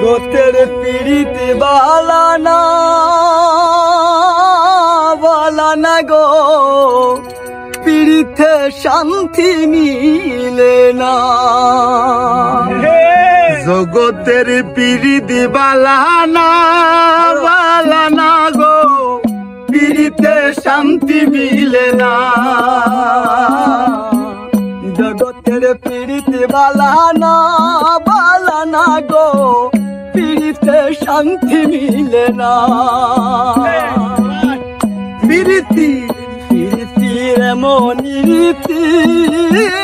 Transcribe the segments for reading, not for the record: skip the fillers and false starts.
জগতের পীড়িতে বালানা গো, পীড়িতে শান্তি মিলে না। জগতের পীড়িতে বালানা গো, পীড়িতে শান্তি মিলে না। জগতের পীড়িতে বালানা গো, পীড়িতে শান্তি মিলে না। পীড়িতি এমন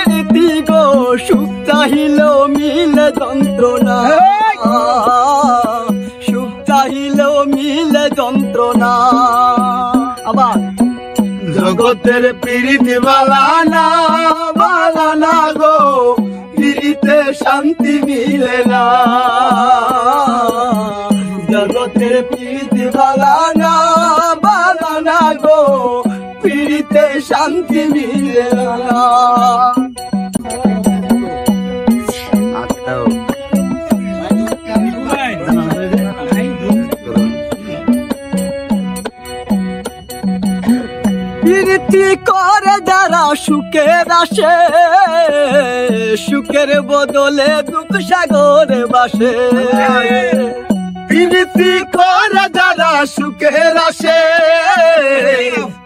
রীতি গো, সুখ চাহিলেও মিলে যন্ত্রণা, সুখ চাহিলেও মিলে যন্ত্রণা। আবার জগতের পীড়িতে বালানা গো, পীড়িতে শান্তি মিলে না। জগতের পীড়িতে বালানা গো, পীড়িতে শান্তি মিলে না। পীড়িতি করে যারা সুখের আসে, সুখের বদলে দুঃখ সাগরে বাসে। পীড়িতি করে যারা সুখের আসে,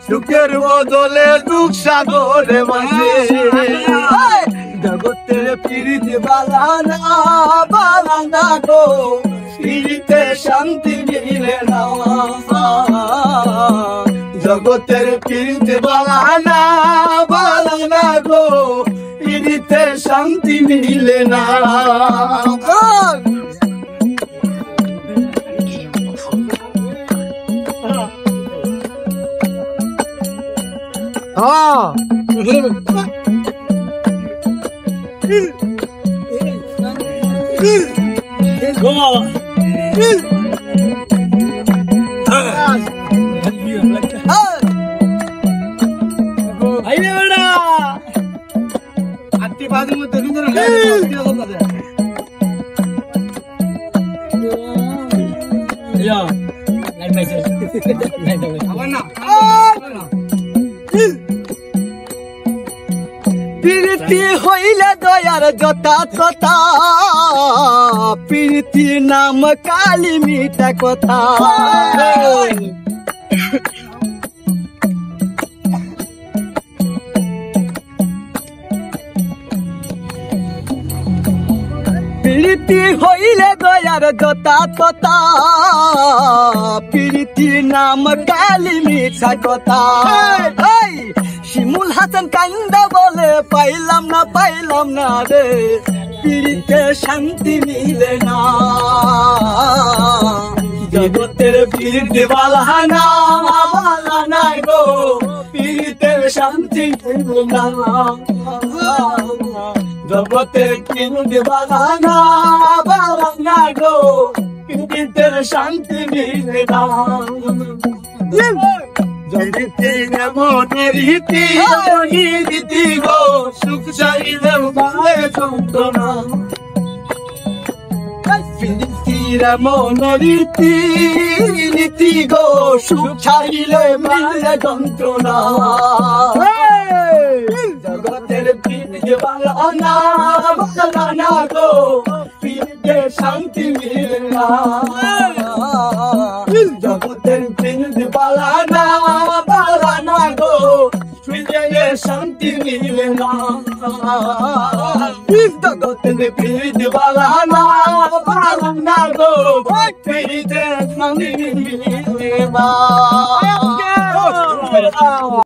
সুখের বদলে দুঃখ সাগরে বাসে। জগতের পীড়িতে বালানা গো, পীড়িতে শান্তি মিলে না। জগতের পীড়িতে বালানা গো, পীড়িতে শান্তি মিলে না। পীড়িতি হইলে দয়ার যথা তথা, পীড়িতি নাম কালি মিঠা কথা। পীড়িতি হইলে দয়ার যথা তথা, পীড়িতি নাম কালি মিঠা কথা। শিমুল হাসান কান্দা বলে পাইলাম না রে, পীড়িতে শান্তি মিলে না। জগতের পীড়িতে বালানা গো, পীড়িতে শান্তি মিলে না। জগতের পীড়িতে বালানা গো, পীড়িতে শান্তি মিলে না। জগতে এমন রীতি গো, সুখ চাইলেও মিলে যন্ত্রণা। পীড়িতির এমন রীতি গো, সুখ চাইলে মিলে যন্ত্রণা। জগতের পীড়িতে বালানা গো, পীড়িতে শান্তি মিলে না। জগতের পীড়িতে বালানা গো, পীড়িতে শান্তি মিলে না। জগতের পীড়িতে বালানা গো, পীড়িতে শান্তি মিলে না।